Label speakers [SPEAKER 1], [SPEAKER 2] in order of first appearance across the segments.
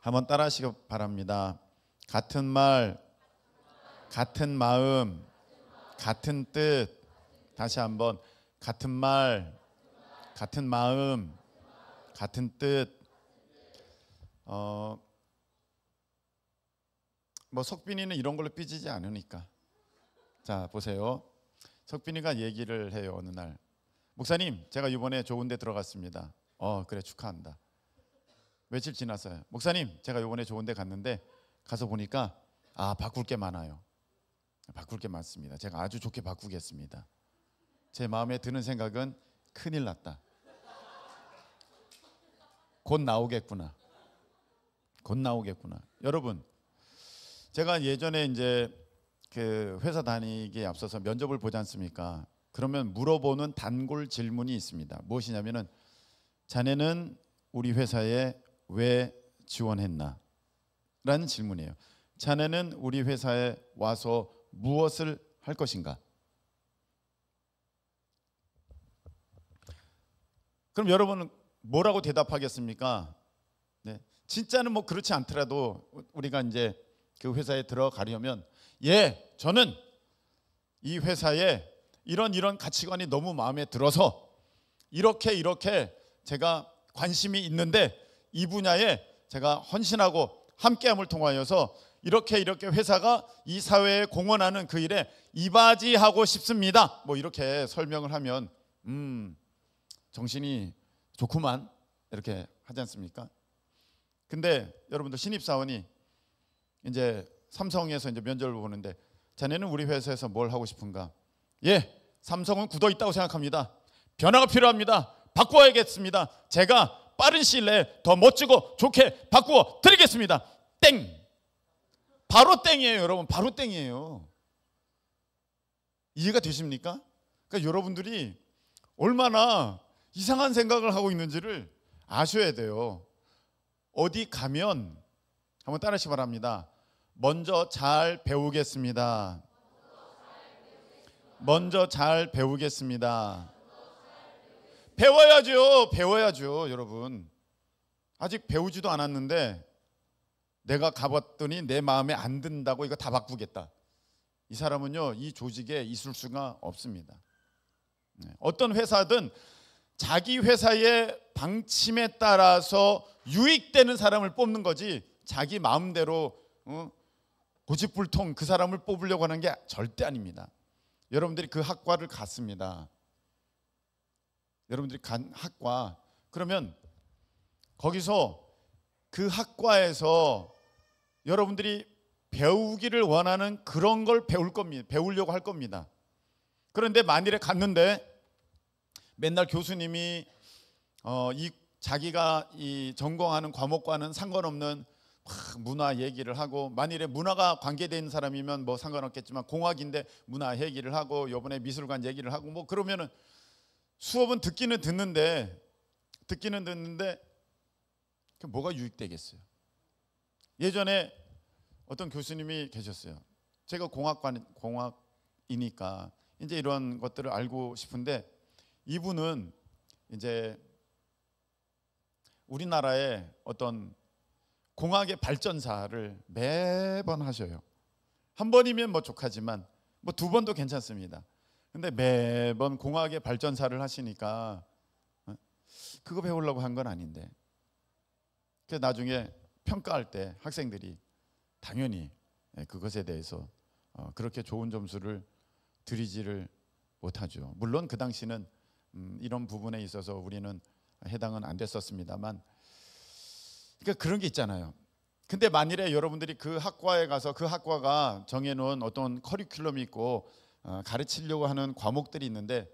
[SPEAKER 1] 한번 따라하시기 바랍니다. 같은 말, 같은 마음, 같은 뜻. 다시 한번 같은 말, 같은 마음, 같은 뜻. 뭐 석빈이는 이런 걸로 삐지지 않으니까. 자, 보세요. 석빈이가 얘기를 해요. 어느 날, 목사님, 제가 이번에 좋은 데 들어갔습니다. 그래, 축하한다. 며칠 지났어요. 목사님, 제가 이번에 좋은 데 갔는데 가서 보니까 바꿀 게 많아요. 바꿀 게 많습니다. 제가 아주 좋게 바꾸겠습니다. 제 마음에 드는 생각은 큰일 났다. 곧 나오겠구나. 곧 나오겠구나. 여러분, 제가 예전에 이제 그 회사 다니기에 앞서서 면접을 보지 않습니까? 그러면 물어보는 단골 질문이 있습니다. 무엇이냐면은, 자네는 우리 회사에 왜 지원했나? 라는 질문이에요. 자네는 우리 회사에 와서 무엇을 할 것인가? 그럼 여러분은 뭐라고 대답하겠습니까? 네. 진짜는 뭐 그렇지 않더라도 우리가 이제 그 회사에 들어가려면, 예, 저는 이 회사에 이런 가치관이 너무 마음에 들어서 이렇게 제가 관심이 있는데 이 분야에 제가 헌신하고 함께함을 통하여서 이렇게 회사가 이 사회에 공헌하는 그 일에 이바지하고 싶습니다. 뭐 이렇게 설명을 하면 정신이 좋구만 이렇게 하지 않습니까? 근데 여러분들, 신입사원이 이제 삼성에서 이제 면접을 보는데, 자네는 우리 회사에서 뭘 하고 싶은가? 예, 삼성은 굳어 있다고 생각합니다. 변화가 필요합니다. 바꿔야겠습니다. 제가 빠른 시일 내에 더 멋지고 좋게 바꾸어 드리겠습니다. 땡! 바로 땡이에요, 여러분. 바로 땡이에요. 이해가 되십니까? 그러니까 여러분들이 얼마나 이상한 생각을 하고 있는지를 아셔야 돼요. 어디 가면 한번 따라하시기 바랍니다. 먼저 잘 배우겠습니다. 먼저 잘 배우겠습니다. 배워야죠, 여러분. 아직 배우지도 않았는데 내가 가봤더니 내 마음에 안 든다고 이거 다 바꾸겠다. 이 사람은요, 이 조직에 있을 수가 없습니다. 어떤 회사든 자기 회사의 방침에 따라서 유익되는 사람을 뽑는 거지, 자기 마음대로 고집불통 그 사람을 뽑으려고 하는 게 절대 아닙니다. 여러분들이 그 학과를 갔습니다. 여러분들이 간 학과, 그러면 거기서 그 학과에서 여러분들이 배우기를 원하는 그런 걸 배울 겁니다. 배우려고 할 겁니다. 그런데 만일에 갔는데 맨날 교수님이 자기가 이 전공하는 과목과는 상관없는 문화 얘기를 하고, 만일에 문화가 관계되어 있는 사람이면 뭐 상관없겠지만 공학인데 문화 얘기를 하고, 요번에 미술관 얘기를 하고, 뭐 그러면은 수업은 듣기는 듣는데 뭐가 유익되겠어요? 예전에 어떤 교수님이 계셨어요. 제가 공학이니까 이제 이런 것들을 알고 싶은데, 이분은 이제 우리나라의 어떤 공학의 발전사를 매번 하셔요. 한 번이면 뭐 족하지만 뭐 두 번도 괜찮습니다. 근데 매번 공학의 발전사를 하시니까 그거 배우려고 한 건 아닌데, 그래서 나중에 평가할 때 학생들이 당연히 그것에 대해서 그렇게 좋은 점수를 드리지를 못하죠. 물론 그 당시는 이런 부분에 있어서 우리는 해당은 안 됐었습니다만, 그러니까 그런 게 있잖아요. 근데 만일에 여러분들이 그 학과에 가서 그 학과가 정해놓은 어떤 커리큘럼이 있고 가르치려고 하는 과목들이 있는데,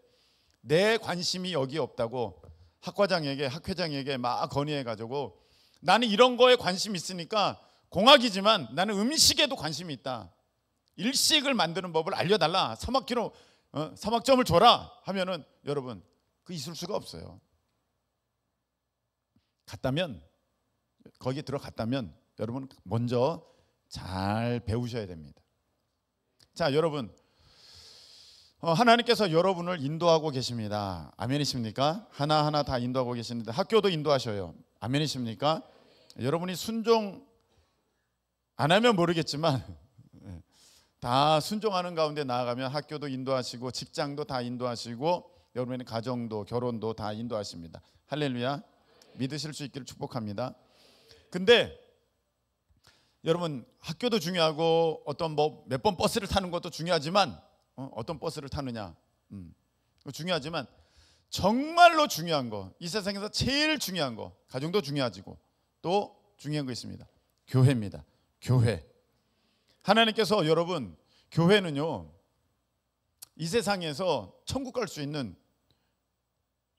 [SPEAKER 1] 내 관심이 여기에 없다고 학과장에게, 학회장에게 막 건의해가지고, 나는 이런 거에 관심이 있으니까 공학이지만 나는 음식에도 관심이 있다, 일식을 만드는 법을 알려달라, 사막점을 줘라 하면은 여러분, 그 있을 수가 없어요. 거기에 들어갔다면 여러분 먼저 잘 배우셔야 됩니다. 자, 여러분, 하나님께서 여러분을 인도하고 계십니다. 아멘이십니까? 하나하나 다 인도하고 계시는데, 학교도 인도하셔요. 아멘이십니까? 여러분이 순종 안 하면 모르겠지만 다 순종하는 가운데 나아가면 학교도 인도하시고 직장도 다 인도하시고 여러분의 가정도 결혼도 다 인도하십니다. 할렐루야. 믿으실 수 있기를 축복합니다. 근데 여러분 학교도 중요하고 어떤 뭐 몇 번 버스를 타는 것도 중요하지만 어떤 버스를 타느냐 중요하지만 정말로 중요한 거, 이 세상에서 제일 중요한 거, 가정도 중요하지고 또 중요한 거 있습니다. 교회입니다. 교회. 하나님께서 여러분 교회는요 이 세상에서 천국 갈 수 있는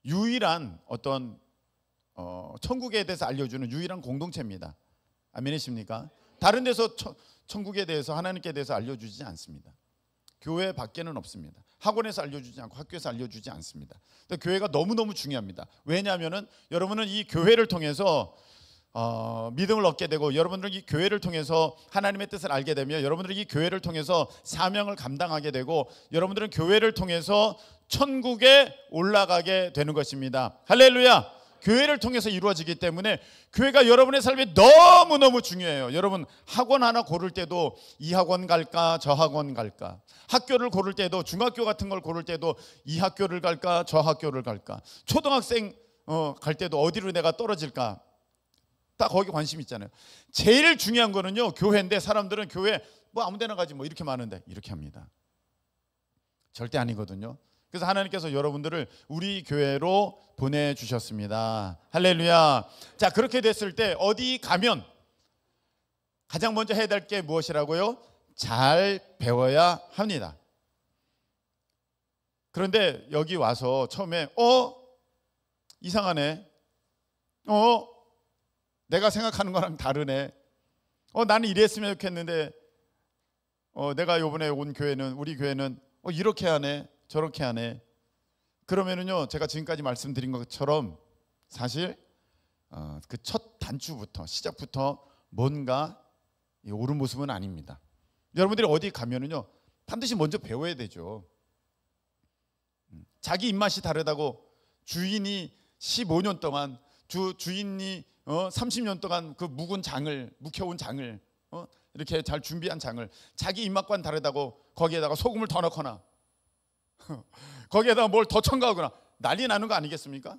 [SPEAKER 1] 유일한 어떤 천국에 대해서 알려주는 유일한 공동체입니다. 아멘이십니까? 다른 데서 천국에 대해서 하나님께 대해서 알려주지 않습니다. 교회 밖에는 없습니다. 학원에서 알려주지 않고 학교에서 알려주지 않습니다. 교회가 너무너무 중요합니다. 왜냐하면 여러분은 이 교회를 통해서 믿음을 얻게 되고 여러분들은 이 교회를 통해서 하나님의 뜻을 알게 되며 여러분들은 이 교회를 통해서 사명을 감당하게 되고 여러분들은 교회를 통해서 천국에 올라가게 되는 것입니다. 할렐루야. 교회를 통해서 이루어지기 때문에 교회가 여러분의 삶에 너무너무 중요해요. 여러분 학원 하나 고를 때도 이 학원 갈까 저 학원 갈까, 학교를 고를 때도 중학교 같은 걸 고를 때도 이 학교를 갈까 저 학교를 갈까, 초등학생 갈 때도 어디로 내가 떨어질까 딱 거기 관심 있잖아요. 제일 중요한 거는요 교회인데 사람들은 교회 뭐 아무 데나 가지 뭐 이렇게 많은데 이렇게 합니다. 절대 아니거든요. 그래서 하나님께서 여러분들을 우리 교회로 보내주셨습니다. 할렐루야. 자, 그렇게 됐을 때 어디 가면 가장 먼저 해야 될 게 무엇이라고요? 잘 배워야 합니다. 그런데 여기 와서 처음에 이상하네, 내가 생각하는 거랑 다르네, 나는 이랬으면 좋겠는데 내가 이번에 온 교회는, 우리 교회는 이렇게 하네 저렇게 하네. 그러면은요 제가 지금까지 말씀드린 것처럼 사실 그 첫 단추부터 시작부터 뭔가 옳은 모습은 아닙니다. 여러분들이 어디 가면은요 반드시 먼저 배워야 되죠. 자기 입맛이 다르다고 주인이 15년 동안 주인이 30년 동안 그 묵혀온 장을 이렇게 잘 준비한 장을 자기 입맛과는 다르다고 거기에다가 소금을 더 넣거나 거기에다가 뭘 더 첨가하거나 난리 나는 거 아니겠습니까?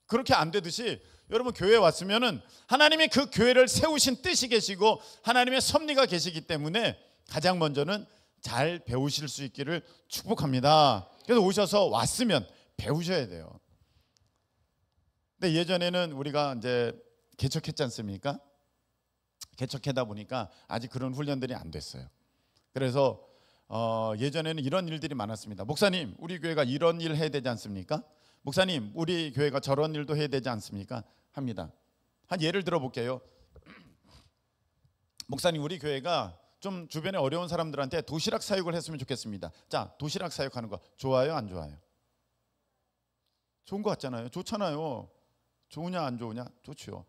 [SPEAKER 1] 그렇게 안 되듯이 여러분 교회에 왔으면은 하나님이 그 교회를 세우신 뜻이 계시고 하나님의 섭리가 계시기 때문에 가장 먼저는 잘 배우실 수 있기를 축복합니다. 그래서 오셔서 왔으면 배우셔야 돼요. 근데 예전에는 우리가 이제 개척했지 않습니까? 개척하다 보니까 아직 그런 훈련들이 안 됐어요. 그래서 예전에는 이런 일들이 많았습니다. 목사님, 우리 교회가 이런 일 해야 되지 않습니까? 목사님, 우리 교회가 저런 일도 해야 되지 않습니까? 합니다. 한 예를 들어 볼게요. 목사님, 우리 교회가 좀 주변에 어려운 사람들한테 도시락 사역을 했으면 좋겠습니다. 자, 도시락 사역하는 거 좋아요, 안 좋아요? 좋은 거 같잖아요. 좋잖아요. 좋으냐 안 좋으냐? 좋죠.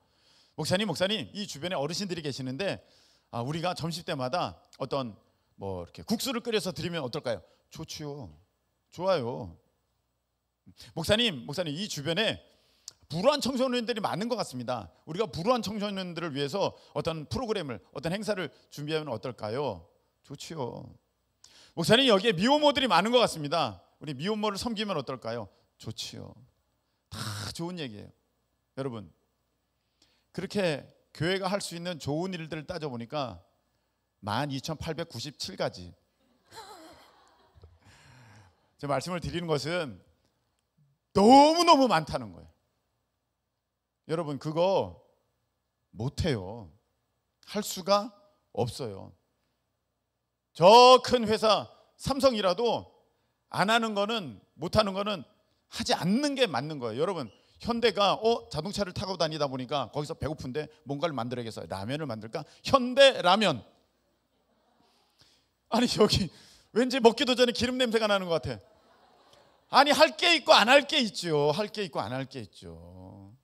[SPEAKER 1] 목사님, 이 주변에 어르신들이 계시는데 우리가 점심 때마다 어떤 뭐 이렇게 국수를 끓여서 드리면 어떨까요? 좋지요. 좋아요. 목사님, 이 주변에 불우한 청소년들이 많은 것 같습니다. 우리가 불우한 청소년들을 위해서 어떤 프로그램을, 어떤 행사를 준비하면 어떨까요? 좋지요. 목사님, 여기에 미혼모들이 많은 것 같습니다. 우리 미혼모를 섬기면 어떨까요? 좋지요. 다 좋은 얘기예요. 여러분, 그렇게 교회가 할 수 있는 좋은 일들을 따져보니까 12,897가지. 제가 말씀을 드리는 것은 너무너무 많다는 거예요. 여러분, 그거 못해요. 할 수가 없어요. 저 큰 회사 삼성이라도 안 하는 거는, 못하는 거는 하지 않는 게 맞는 거예요. 여러분, 현대가 자동차를 타고 다니다 보니까 거기서 배고픈데 뭔가를 만들어야겠어요. 라면을 만들까? 현대 라면. 아니, 여기 왠지 먹기도 전에 기름 냄새가 나는 것 같아. 아니, 할 게 있고 안 할 게 있죠. 할 게 있고 안 할 게 있죠.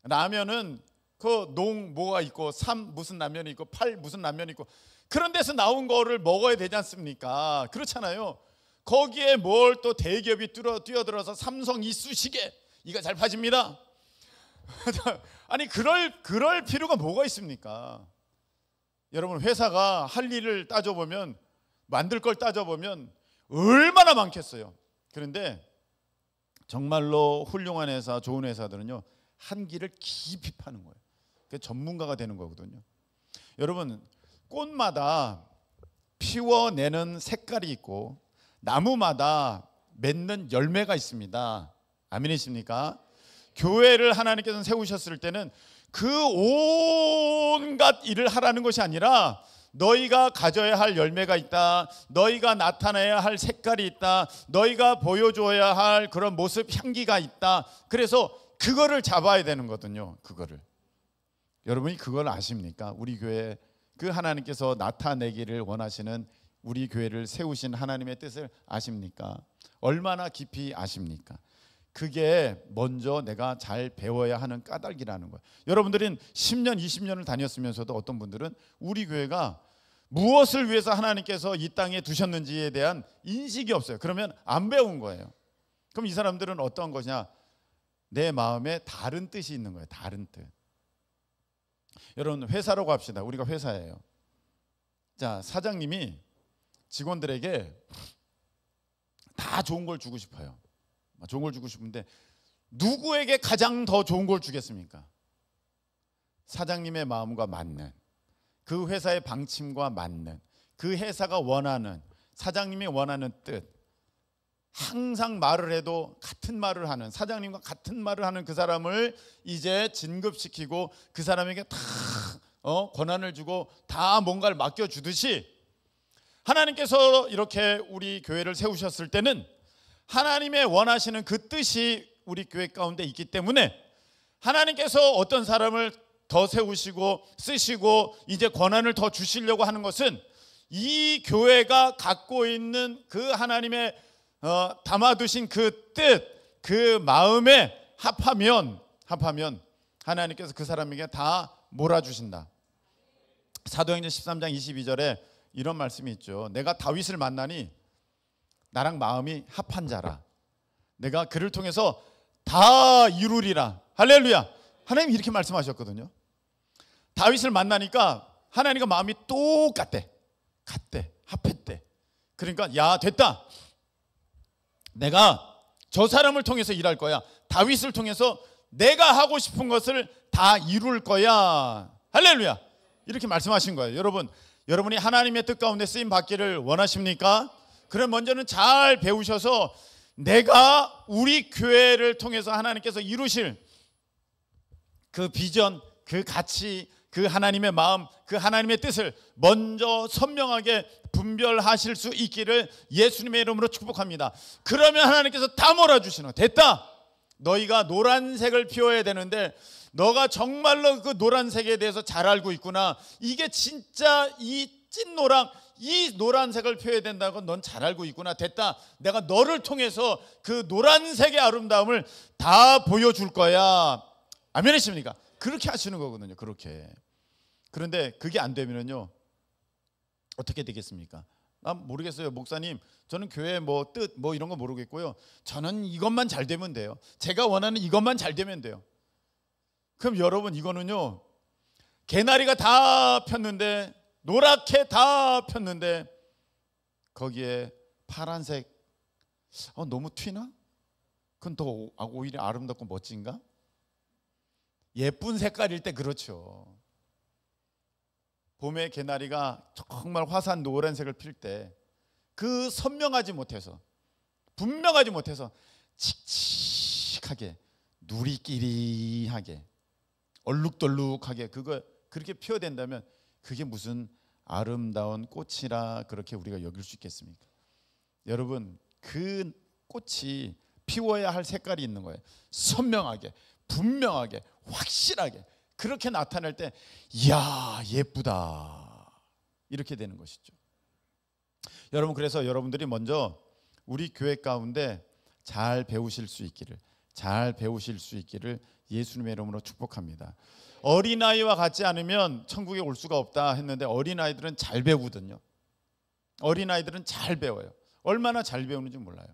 [SPEAKER 1] 라면은 그 뭐가 있고, 무슨 라면이 있고, 무슨 라면이 있고, 그런 데서 나온 거를 먹어야 되지 않습니까? 그렇잖아요. 거기에 뭘 또 대기업이 뛰어들어서 삼성 이쑤시개, 이거 잘 파집니다. 아니 그럴 필요가 뭐가 있습니까? 여러분 회사가 할 일을 따져보면 만들 걸 따져보면 얼마나 많겠어요. 그런데 정말로 훌륭한 회사, 좋은 회사들은요 한 길을 깊이 파는 거예요. 그게 전문가가 되는 거거든요. 여러분 꽃마다 피워내는 색깔이 있고 나무마다 맺는 열매가 있습니다. 아멘이십니까? 교회를 하나님께서 세우셨을 때는 그 온갖 일을 하라는 것이 아니라 너희가 가져야 할 열매가 있다, 너희가 나타내야 할 색깔이 있다, 너희가 보여줘야 할 그런 모습 향기가 있다. 그래서 그거를 잡아야 되는 거거든요. 그거를 여러분이 그걸 아십니까? 우리 교회 그 하나님께서 나타내기를 원하시는 우리 교회를 세우신 하나님의 뜻을 아십니까? 얼마나 깊이 아십니까? 그게 먼저 내가 잘 배워야 하는 까닭이라는 거예요. 여러분들은 10년, 20년을 다녔으면서도 어떤 분들은 우리 교회가 무엇을 위해서 하나님께서 이 땅에 두셨는지에 대한 인식이 없어요. 그러면 안 배운 거예요. 그럼 이 사람들은 어떤 것이냐? 내 마음에 다른 뜻이 있는 거예요. 다른 뜻. 여러분 회사로 갑시다. 우리가 회사예요. 자, 사장님이 직원들에게 다 좋은 걸 주고 싶어요. 좋은 걸 주고 싶은데 누구에게 가장 더 좋은 걸 주겠습니까? 사장님의 마음과 맞는, 그 회사의 방침과 맞는, 그 회사가 원하는, 사장님이 원하는 뜻, 항상 말을 해도 같은 말을 하는, 사장님과 같은 말을 하는 그 사람을 이제 진급시키고 그 사람에게 다 권한을 주고 다 뭔가를 맡겨주듯이 하나님께서 이렇게 우리 교회를 세우셨을 때는 하나님의 원하시는 그 뜻이 우리 교회 가운데 있기 때문에 하나님께서 어떤 사람을 더 세우시고 쓰시고 이제 권한을 더 주시려고 하는 것은 이 교회가 갖고 있는 그 하나님의 담아두신 그 뜻, 그 마음에 합하면 하나님께서 그 사람에게 다 몰아주신다. 사도행전 13장 22절에 이런 말씀이 있죠. 내가 다윗을 만나니 나랑 마음이 합한 자라. 내가 그를 통해서 다 이루리라. 할렐루야. 하나님이 이렇게 말씀하셨거든요. 다윗을 만나니까 하나님과 마음이 똑같대. 같대. 합했대. 그러니까 야 됐다. 내가 저 사람을 통해서 일할 거야. 다윗을 통해서 내가 하고 싶은 것을 다 이룰 거야. 할렐루야. 이렇게 말씀하신 거예요. 여러분이 하나님의 뜻 가운데 쓰임 받기를 원하십니까? 그럼 먼저는 잘 배우셔서 내가 우리 교회를 통해서 하나님께서 이루실 그 비전, 그 가치, 그 하나님의 마음, 그 하나님의 뜻을 먼저 선명하게 분별하실 수 있기를 예수님의 이름으로 축복합니다. 그러면 하나님께서 다 몰아주시는 거예요. 됐다. 너희가 노란색을 피워야 되는데 너가 정말로 그 노란색에 대해서 잘 알고 있구나. 이게 진짜 이 찐노랑 이 노란색을 피워야 된다고 넌 잘 알고 있구나. 됐다. 내가 너를 통해서 그 노란색의 아름다움을 다 보여줄 거야. 아멘이십니까? 그렇게 하시는 거거든요. 그렇게. 그런데 그게 안 되면요 어떻게 되겠습니까? 난 모르겠어요. 목사님, 저는 교회 뭐 뜻 뭐 이런 거 모르겠고요. 저는 이것만 잘 되면 돼요. 제가 원하는 이것만 잘 되면 돼요. 그럼 여러분 이거는요 개나리가 다 폈는데 노랗게 다 폈는데 거기에 파란색 너무 튀나? 그건 더 오히려 아름답고 멋진가? 예쁜 색깔일 때 그렇죠. 봄에 개나리가 정말 화사한 노란색을 필 때 그 선명하지 못해서 분명하지 못해서 칙칙하게 누리끼리하게 얼룩덜룩하게 그거 그렇게 피어된다면 그게 무슨 아름다운 꽃이라 그렇게 우리가 여길 수 있겠습니까? 여러분 그 꽃이 피워야 할 색깔이 있는 거예요. 선명하게 분명하게 확실하게 그렇게 나타낼 때 이야 예쁘다 이렇게 되는 것이죠. 여러분 그래서 여러분들이 먼저 우리 교회 가운데 잘 배우실 수 있기를 예수님의 이름으로 축복합니다. 어린아이와 같지 않으면 천국에 올 수가 없다 했는데 어린아이들은 잘 배우거든요. 어린아이들은 잘 배워요. 얼마나 잘 배우는지 몰라요.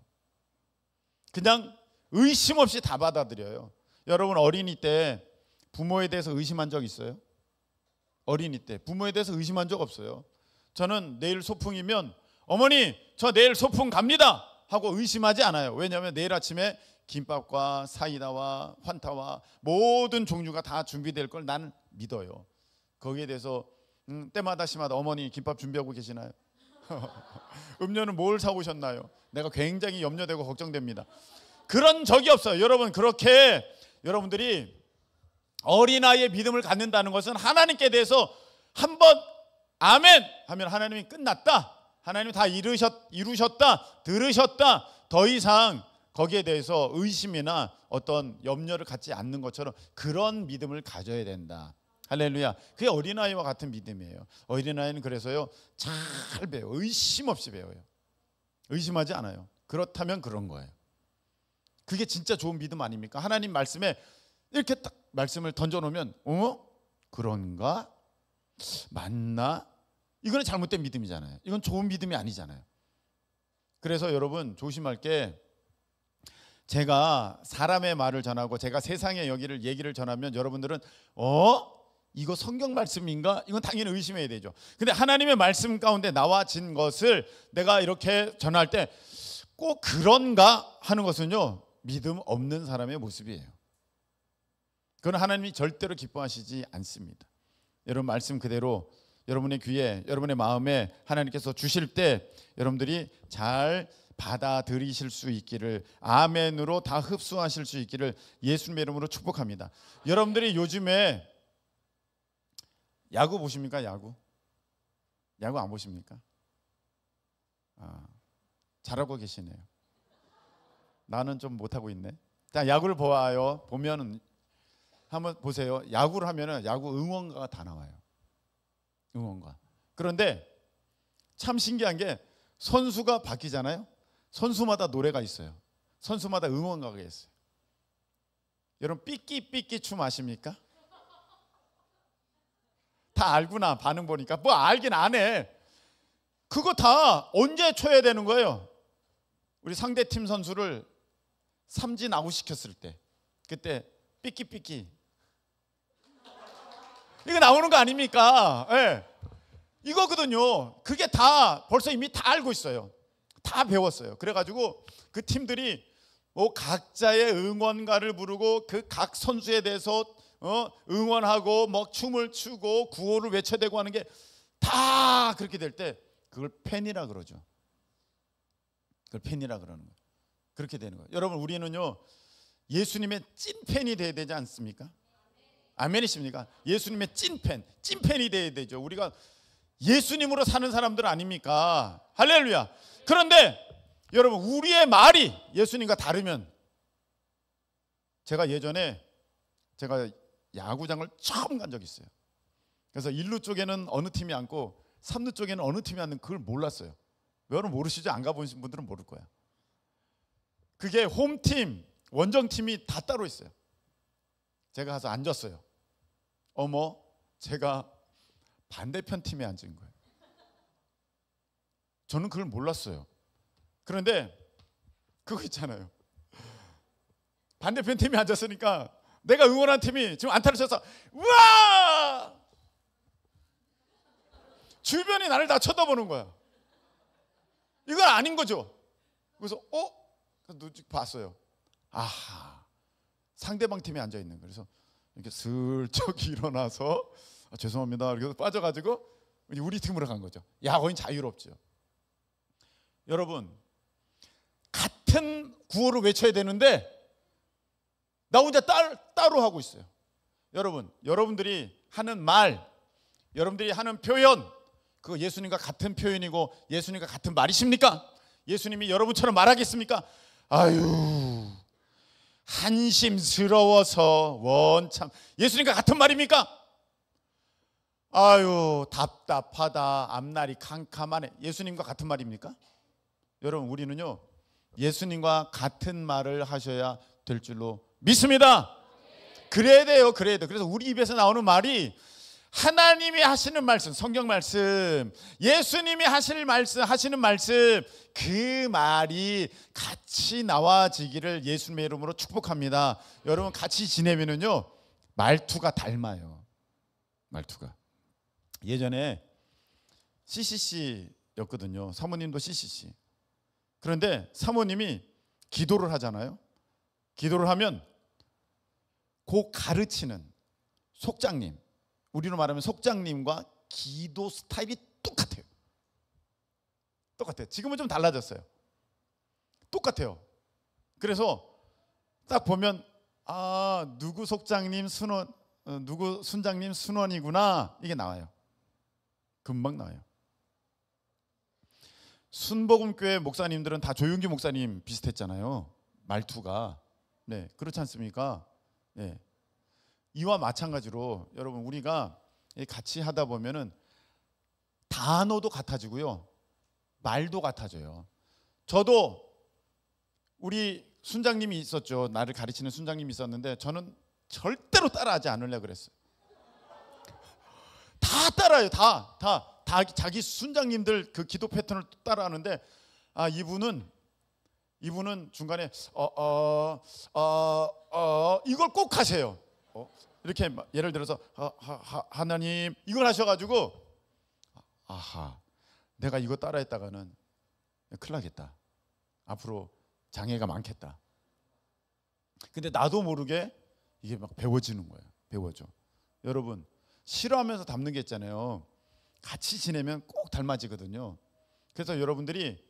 [SPEAKER 1] 그냥 의심 없이 다 받아들여요. 여러분 어린이 때 부모에 대해서 의심한 적 있어요? 어린이 때 부모에 대해서 의심한 적 없어요. 저는 내일 소풍이면 어머니 저 내일 소풍 갑니다 하고 의심하지 않아요. 왜냐하면 내일 아침에 김밥과 사이다와 환타와 모든 종류가 다 준비될 걸 나는 믿어요. 거기에 대해서 때마다 시마다 어머니 김밥 준비하고 계시나요? 음료는 뭘 사오셨나요? 내가 굉장히 염려되고 걱정됩니다. 그런 적이 없어요. 여러분 그렇게 여러분들이 어린아이의 믿음을 갖는다는 것은 하나님께 대해서 한번 아멘 하면 하나님이 끝났다. 하나님이 다 이루셨다. 들으셨다. 더 이상 거기에 대해서 의심이나 어떤 염려를 갖지 않는 것처럼 그런 믿음을 가져야 된다. 할렐루야. 그게 어린아이와 같은 믿음이에요. 어린아이는 그래서요 잘 배워요. 의심 없이 배워요. 의심하지 않아요. 그렇다면 그런 거예요. 그게 진짜 좋은 믿음 아닙니까? 하나님 말씀에 이렇게 딱 말씀을 던져놓으면 그런가? 맞나? 이거는 잘못된 믿음이잖아요. 이건 좋은 믿음이 아니잖아요. 그래서 여러분 조심할 게, 제가 사람의 말을 전하고 제가 세상의 얘기를 전하면 여러분들은 이거 성경 말씀인가? 이건 당연히 의심해야 되죠. 근데 하나님의 말씀 가운데 나와진 것을 내가 이렇게 전할 때 꼭 그런가 하는 것은요 믿음 없는 사람의 모습이에요. 그건 하나님이 절대로 기뻐하시지 않습니다. 여러분 말씀 그대로 여러분의 귀에, 여러분의 마음에 하나님께서 주실 때 여러분들이 잘 받아들이실 수 있기를, 아멘으로 다 흡수하실 수 있기를 예수님의 이름으로 축복합니다. 여러분들이 요즘에 야구 보십니까? 야구 안 보십니까? 잘하고 계시네요. 나는 좀 못하고 있네. 자, 야구를 보아요. 보면은 한번 보세요. 야구를 하면은 야구 응원가가 다 나와요. 응원가. 그런데 참 신기한 게 선수가 바뀌잖아요. 선수마다 노래가 있어요. 선수마다 응원가가 있어요. 여러분 삐끼삐끼 춤 아십니까? 다 알구나. 반응 보니까 뭐 알긴 안 해. 그거 다 언제 쳐야 되는 거예요? 우리 상대팀 선수를 삼진 아웃 시켰을 때, 그때 삐끼삐끼 이거 나오는 거 아닙니까? 네. 이거거든요. 그게 다 벌써 이미 다 알고 있어요. 다 배웠어요. 그래가지고 그 팀들이 뭐 각자의 응원가를 부르고 그 각 선수에 대해서 응원하고 뭐 춤을 추고 구호를 외쳐대고 하는 게 다 그렇게 될 때 그걸 팬이라 그러죠. 그걸 팬이라 그러는 거예요. 그렇게 되는 거예요. 여러분 우리는요 예수님의 찐팬이 돼야 되지 않습니까? 아멘이십니까? 예수님의 찐팬이 돼야 되죠. 우리가 예수님으로 사는 사람들 아닙니까? 할렐루야. 그런데 여러분 우리의 말이 예수님과 다르면, 제가 예전에 야구장을 처음 간 적이 있어요. 그래서 1루 쪽에는 어느 팀이 앉고 3루 쪽에는 어느 팀이 앉는 그걸 몰랐어요. 여러분 모르시죠? 안 가보신 분들은 모를 거야. 그게 홈팀, 원정팀이 다 따로 있어요. 제가 가서 앉았어요. 제가 반대편 팀에 앉은 거예요. 저는 그걸 몰랐어요. 그런데 그거 있잖아요. 반대편 팀에 앉았으니까 내가 응원한 팀이 지금 안타를 쳐서 우와! 주변이 나를 다 쳐다보는 거야. 이건 아닌 거죠. 그래서 눈치 봤어요. 아하, 상대방 팀에 앉아 있는 거예요. 그래서 이렇게 슬쩍 일어나서 죄송합니다. 이렇게 빠져가지고 우리 팀으로 간 거죠. 야구는 자유롭죠. 여러분 같은 구호를 외쳐야 되는데 나 혼자 따로 하고 있어요. 여러분들이 하는 말, 여러분들이 하는 표현, 그거 예수님과 같은 표현이고 예수님과 같은 말이십니까? 예수님이 여러분처럼 말하겠습니까? 아유, 한심스러워서 원참. 예수님과 같은 말입니까? 아유, 답답하다, 앞날이 캄캄하네. 예수님과 같은 말입니까? 여러분 우리는요 예수님과 같은 말을 하셔야 될 줄로 믿습니다. 그래야 돼요. 그래서 우리 입에서 나오는 말이 하나님이 하시는 말씀, 성경 말씀, 예수님이 하시는 말씀, 그 말이 같이 나와지기를 예수님의 이름으로 축복합니다. 여러분 같이 지내면은요 말투가 닮아요. 말투가. 예전에 CCC였거든요. 사모님도 CCC. 그런데 사모님이 기도를 하잖아요. 기도를 하면 그 가르치는 속장님, 우리로 말하면 속장님과 기도 스타일이 똑같아요. 똑같아요. 지금은 좀 달라졌어요. 똑같아요. 그래서 딱 보면 아, 누구 속장님 순원, 누구 순장님 순원이구나, 이게 나와요. 금방 나와요. 순복음교회 목사님들은 다 조용기 목사님 비슷했잖아요. 말투가. 네, 그렇지 않습니까? 네. 이와 마찬가지로 여러분 우리가 같이 하다 보면은 단어도 같아지고요, 말도 같아져요. 저도 우리 순장님이 있었죠. 나를 가르치는 순장님이 있었는데 저는 절대로 따라하지 않으려고 그랬어요. 다 따라요. 다 자기 순장님들 그 기도 패턴을 따라하는데 아, 이분은 중간에 이걸 꼭 하세요. 이렇게 예를 들어서 하나님 이걸 하셔가지고 아하, 내가 이거 따라했다가는 큰일 나겠다. 앞으로 장애가 많겠다. 근데 나도 모르게 이게 막 배워지는 거예요. 배워져. 여러분 싫어하면서 닮는 게 있잖아요. 같이 지내면 꼭 닮아지거든요. 그래서 여러분들이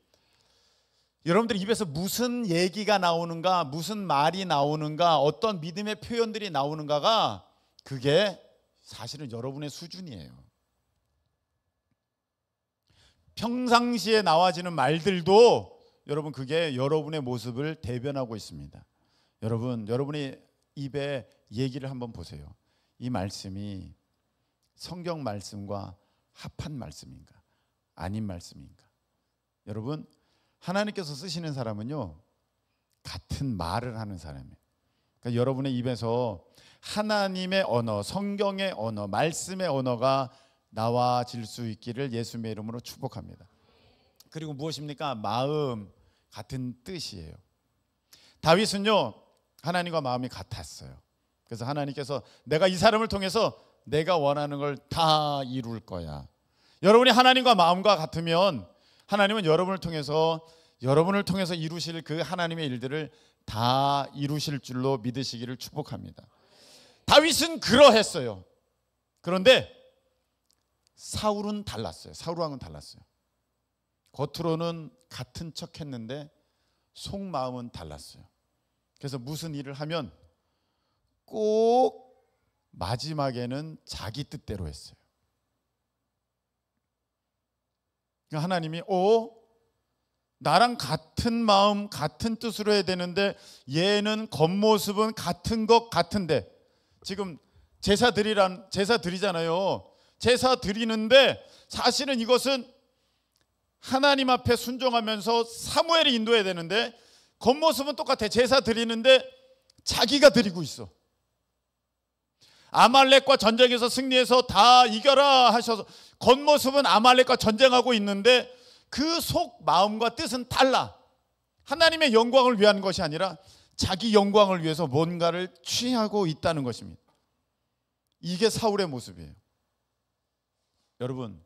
[SPEAKER 1] 입에서 무슨 얘기가 나오는가, 무슨 말이 나오는가, 어떤 믿음의 표현들이 나오는가가 그게 사실은 여러분의 수준이에요. 평상시에 나와지는 말들도 여러분 그게 여러분의 모습을 대변하고 있습니다. 여러분의 입에 얘기를 한번 보세요. 이 말씀이 성경 말씀과 합한 말씀인가, 아닌 말씀인가? 여러분 하나님께서 쓰시는 사람은요 같은 말을 하는 사람이에요. 그러니까 여러분의 입에서 하나님의 언어, 성경의 언어, 말씀의 언어가 나와질 수 있기를 예수님의 이름으로 축복합니다. 그리고 무엇입니까? 마음, 같은 뜻이에요. 다윗은요 하나님과 마음이 같았어요. 그래서 하나님께서 내가 이 사람을 통해서 내가 원하는 걸 다 이룰 거야. 여러분이 하나님과 마음과 같으면 하나님은 여러분을 통해서 이루실 그 하나님의 일들을 다 이루실 줄로 믿으시기를 축복합니다. 다윗은 그러했어요. 그런데 사울은 달랐어요. 사울왕은 달랐어요. 겉으로는 같은 척 했는데 속마음은 달랐어요. 그래서 무슨 일을 하면 꼭 마지막에는 자기 뜻대로 했어요. 하나님이 나랑 같은 마음 같은 뜻으로 해야 되는데 얘는 겉모습은 같은 것 같은데, 지금 제사 드리잖아요. 제사 드리는데 사실은 이것은 하나님 앞에 순종하면서 사무엘이 인도해야 되는데 겉모습은 똑같아. 제사 드리는데 자기가 드리고 있어. 아말렉과 전쟁에서 승리해서 다 이겨라 하셔서 겉모습은 아말렉과 전쟁하고 있는데 그 속 마음과 뜻은 달라. 하나님의 영광을 위한 것이 아니라 자기 영광을 위해서 뭔가를 취하고 있다는 것입니다. 이게 사울의 모습이에요. 여러분,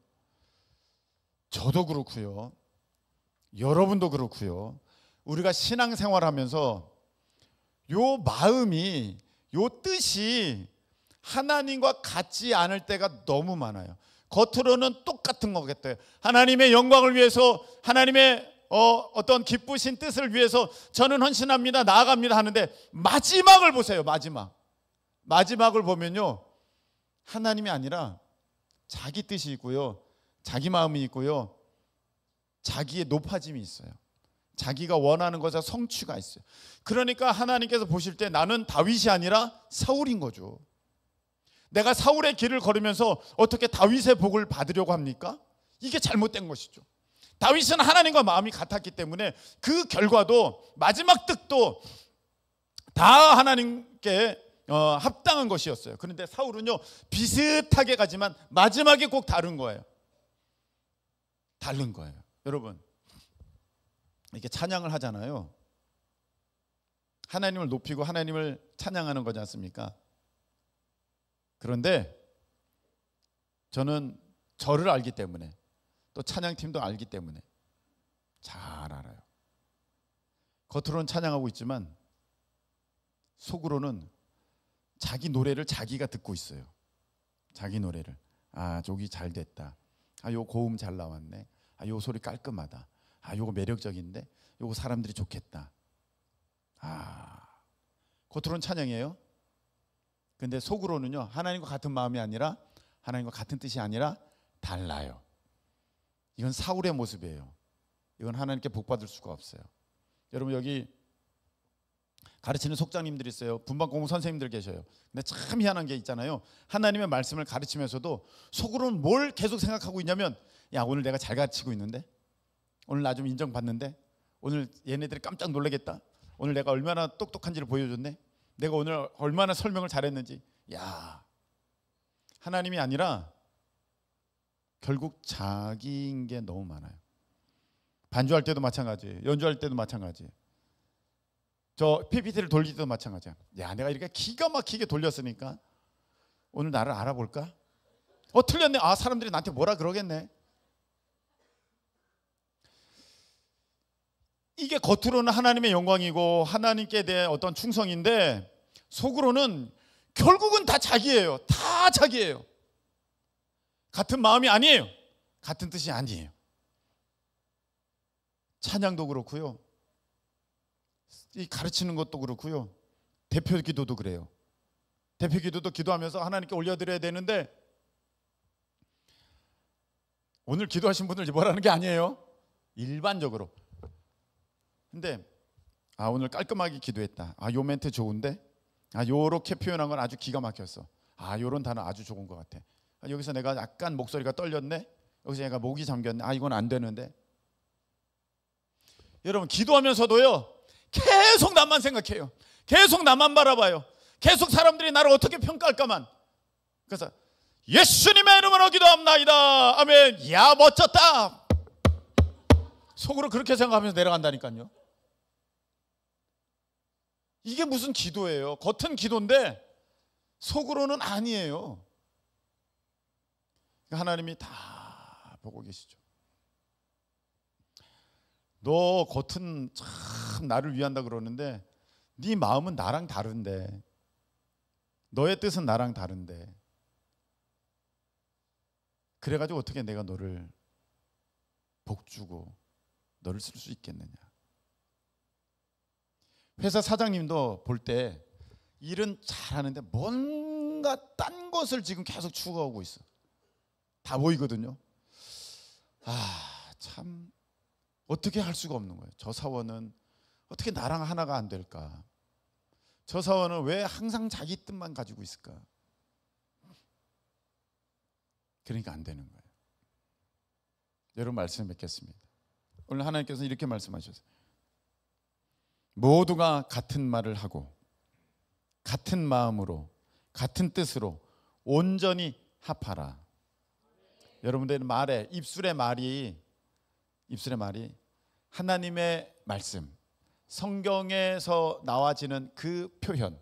[SPEAKER 1] 저도 그렇고요, 여러분도 그렇고요, 우리가 신앙생활하면서 요 마음이, 요 뜻이 하나님과 같지 않을 때가 너무 많아요. 겉으로는 똑같은 거겠대요. 하나님의 영광을 위해서, 하나님의 어떤 기쁘신 뜻을 위해서 저는 헌신합니다, 나아갑니다 하는데 마지막을 보세요. 마지막을 보면요, 하나님이 아니라 자기 뜻이 있고요, 자기 마음이 있고요, 자기의 높아짐이 있어요. 자기가 원하는 것에 성취가 있어요. 그러니까 하나님께서 보실 때 나는 다윗이 아니라 사울인 거죠. 내가 사울의 길을 걸으면서 어떻게 다윗의 복을 받으려고 합니까? 이게 잘못된 것이죠. 다윗은 하나님과 마음이 같았기 때문에 그 결과도, 마지막 뜻도 다 하나님께 합당한 것이었어요. 그런데 사울은요 비슷하게 가지만 마지막에 꼭 다른 거예요. 다른 거예요. 여러분 이렇게 찬양을 하잖아요. 하나님을 높이고 하나님을 찬양하는 거지 않습니까? 그런데 저는 저를 알기 때문에 또 찬양팀도 알기 때문에 잘 알아요. 겉으로는 찬양하고 있지만 속으로는 자기 노래를 자기가 듣고 있어요. 자기 노래를. 아 저기 잘 됐다. 아 요 고음 잘 나왔네. 아 요 소리 깔끔하다. 아 요거 매력적인데. 요거 사람들이 좋겠다. 아 겉으로는 찬양이에요. 근데 속으로는요 하나님과 같은 마음이 아니라 하나님과 같은 뜻이 아니라 달라요. 이건 사울의 모습이에요. 이건 하나님께 복받을 수가 없어요. 여러분 여기 가르치는 속장님들이 있어요. 분반공부 선생님들 계셔요. 근데 참 희한한 게 있잖아요. 하나님의 말씀을 가르치면서도 속으로는 뭘 계속 생각하고 있냐면 야 오늘 내가 잘 가르치고 있는데 오늘 나 좀 인정받는데 오늘 얘네들이 깜짝 놀라겠다. 오늘 내가 얼마나 똑똑한지를 보여줬네. 내가 오늘 얼마나 설명을 잘했는지. 야 하나님이 아니라 결국 자기인 게 너무 많아요. 반주할 때도 마찬가지, 연주할 때도 마찬가지. 저 PPT를 돌릴 때도 마찬가지야. 야 내가 이렇게 기가 막히게 돌렸으니까 오늘 나를 알아볼까? 틀렸네. 아 사람들이 나한테 뭐라 그러겠네. 이게 겉으로는 하나님의 영광이고 하나님께 대한 어떤 충성인데 속으로는 결국은 다 자기예요. 다 자기예요. 같은 마음이 아니에요. 같은 뜻이 아니에요. 찬양도 그렇고요. 이 가르치는 것도 그렇고요. 대표 기도도 그래요. 대표 기도도 기도하면서 하나님께 올려드려야 되는데 오늘 기도하신 분들 뭐라는 게 아니에요. 일반적으로. 근데 오늘 깔끔하게 기도했다. 요 멘트 좋은데? 요렇게 표현한 건 아주 기가 막혔어. 요런 단어 아주 좋은 것 같아. 여기서 내가 약간 목소리가 떨렸네. 여기서 내가 목이 잠겼네. 이건 안 되는데. 여러분 기도하면서도요 계속 나만 생각해요. 계속 나만 바라봐요. 계속 사람들이 나를 어떻게 평가할까만. 그래서 예수님의 이름으로 기도합나이다. 아멘. 야 멋졌다. 속으로 그렇게 생각하면서 내려간다니까요. 이게 무슨 기도예요? 겉은 기도인데 속으로는 아니에요. 하나님이 다 보고 계시죠. 너 겉은 참 나를 위한다 그러는데 네 마음은 나랑 다른데, 너의 뜻은 나랑 다른데, 그래가지고 어떻게 내가 너를 복주고 너를 쓸 수 있겠느냐. 회사 사장님도 볼 때 일은 잘하는데 뭔가 딴 것을 지금 계속 추구하고 있어. 다 보이거든요. 참 어떻게 할 수가 없는 거예요. 저 사원은 어떻게 나랑 하나가 안 될까? 저 사원은 왜 항상 자기 뜻만 가지고 있을까? 그러니까 안 되는 거예요. 여러분 말씀 뵙겠습니다. 오늘 하나님께서 이렇게 말씀하셨어요. 모두가 같은 말을 하고 같은 마음으로 같은 뜻으로 온전히 합하라. 여러분들 말에 입술의 말이 하나님의 말씀, 성경에서 나와지는 그 표현,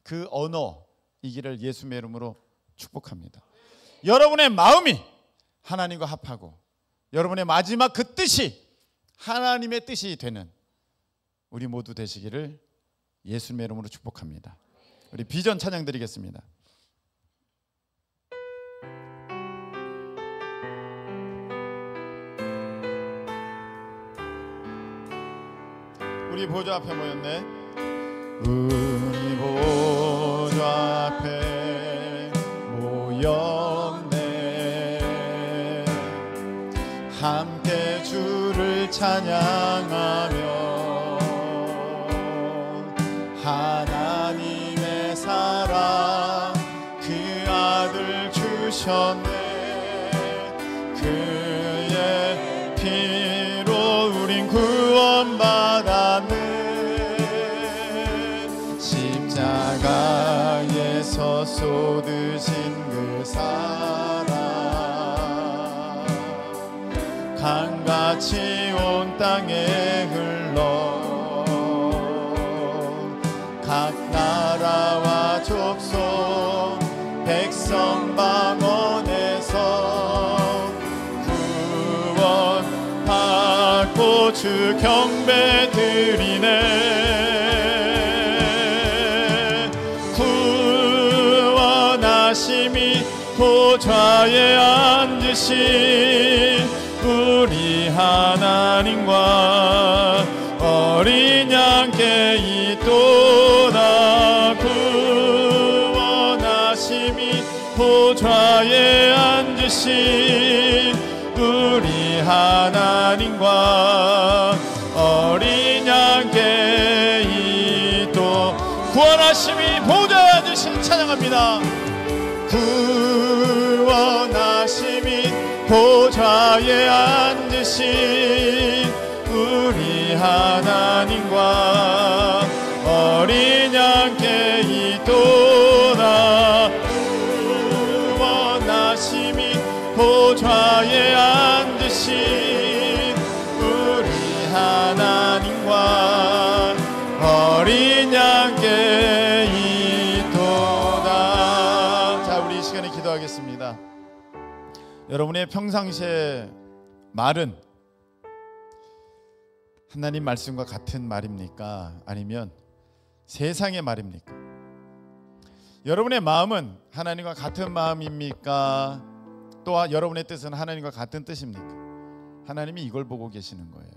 [SPEAKER 1] 그 언어이기를 예수님의 이름으로 축복합니다. 여러분의 마음이 하나님과 합하고 여러분의 마지막 그 뜻이 하나님의 뜻이 되는 우리 모두 되시기를 예수님의 이름으로 축복합니다. 우리 비전 찬양 드리겠습니다. 우리 보좌 앞에 모였네. 우리 보좌 앞에 모였네. 함께 주를 찬양하며 하나님의 사랑 그 아들 주셨네. 그의 피로 우린 구원받았네. 십자가 쏟으신 그 사랑 강같이 온 땅에 흘러 각 나라와 족속 백성 방언에서 구원받고 주 경배 드리네. 구원하심이 보좌에 앉으신 우리 하나님과 어린 양께 있도다. 구원하심이 보좌에 앉으신 우리 하나님과 어린 양께 있도. 구원하심이 보좌에 앉으신 찬양합니다. 구원하심이 보좌에 앉으신 우리 하나님과 어린 양께 있도다. 구원하심이 보좌에 앉으신 우리 하나님과 어린 양께 있도다. 자, 우리 이 시간에 기도하겠습니다. 여러분의 평상시에 말은 하나님 말씀과 같은 말입니까? 아니면 세상의 말입니까? 여러분의 마음은 하나님과 같은 마음입니까? 또한 여러분의 뜻은 하나님과 같은 뜻입니까? 하나님이 이걸 보고 계시는 거예요.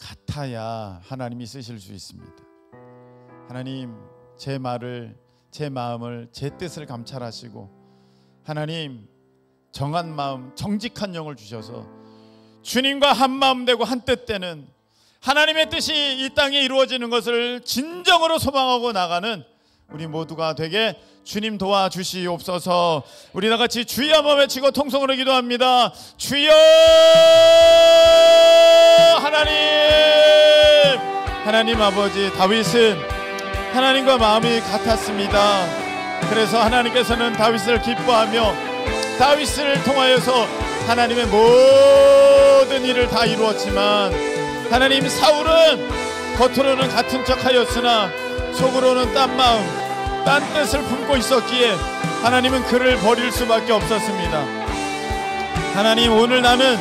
[SPEAKER 1] 같아야 하나님이 쓰실 수 있습니다. 하나님, 제 말을, 제 마음을, 제 뜻을 감찰하시고 하나님, 정한 마음, 정직한 영을 주셔서 주님과 한 마음 되고 한 뜻 되는 하나님의 뜻이 이 땅에 이루어지는 것을 진정으로 소망하고 나가는 우리 모두가 되게 주님 도와주시옵소서. 우리 다같이 주여 한번 외치고 통성으로 기도합니다. 주여. 하나님 아버지, 다윗은 하나님과 마음이 같았습니다. 그래서 하나님께서는 다윗을 기뻐하며 다윗을 통하여서 하나님의 모든 일을 다 이루었지만 하나님, 사울은 겉으로는 같은 척 하였으나 속으로는 딴 마음, 딴 뜻을 품고 있었기에 하나님은 그를 버릴 수밖에 없었습니다. 하나님, 오늘 나는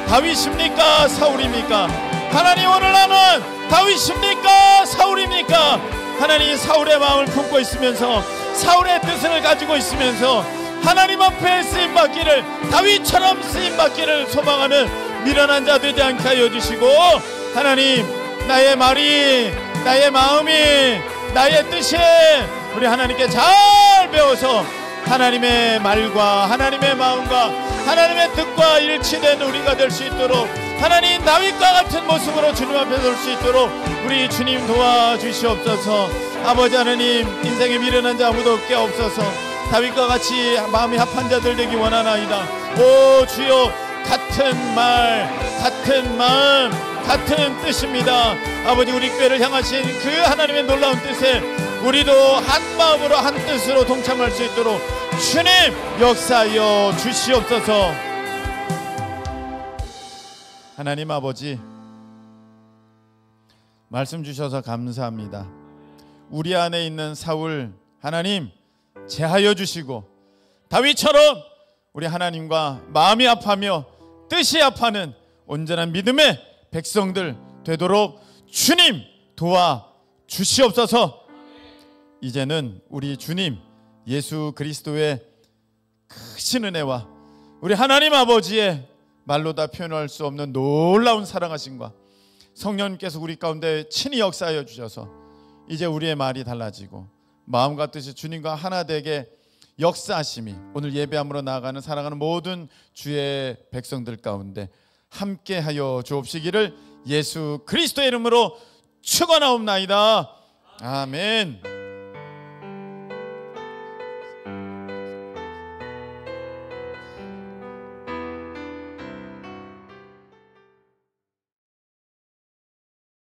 [SPEAKER 1] 다윗입니까? 사울입니까? 하나님, 오늘 나는 다윗입니까? 사울입니까? 하나님, 사울의 마음을 품고 있으면서 사울의 뜻을 가지고 있으면서 하나님 앞에 쓰임받기를, 다윗처럼 쓰임받기를 소망하는 미련한 자 되지 않게 하여 주시고, 하나님, 나의 말이, 나의 마음이, 나의 뜻이 우리 하나님께 잘 배워서 하나님의 말과 하나님의 마음과 하나님의 뜻과 일치된 우리가 될 수 있도록, 하나님, 다윗과 같은 모습으로 주님 앞에 설 수 있도록 우리 주님 도와주시옵소서. 아버지 하나님, 인생에 미련한 자 아무도 없게 없어서 다윗과 같이 마음이 합한 자들 되기 원하나이다. 오 주여, 같은 말, 같은 마음, 같은 뜻입니다. 아버지, 우리 교회를 향하신 그 하나님의 놀라운 뜻에 우리도 한 마음으로 한 뜻으로 동참할 수 있도록 주님 역사하여 주시옵소서. 하나님 아버지, 말씀 주셔서 감사합니다. 우리 안에 있는 사울 하나님 제하여 주시고 다윗처럼 우리 하나님과 마음이 합하며 뜻이 합하는 온전한 믿음의 백성들 되도록 주님 도와주시옵소서. 이제는 우리 주님 예수 그리스도의 크신 은혜와 우리 하나님 아버지의 말로 다 표현할 수 없는 놀라운 사랑하심과 성령님께서 우리 가운데 친히 역사하여 주셔서 이제 우리의 말이 달라지고 마음과 뜻이 주님과 하나 되게 역사하심이 오늘 예배함으로 나아가는 사랑하는 모든 주의 백성들 가운데 함께하여 주옵시기를 예수 그리스도의 이름으로 축원하옵나이다. 아멘.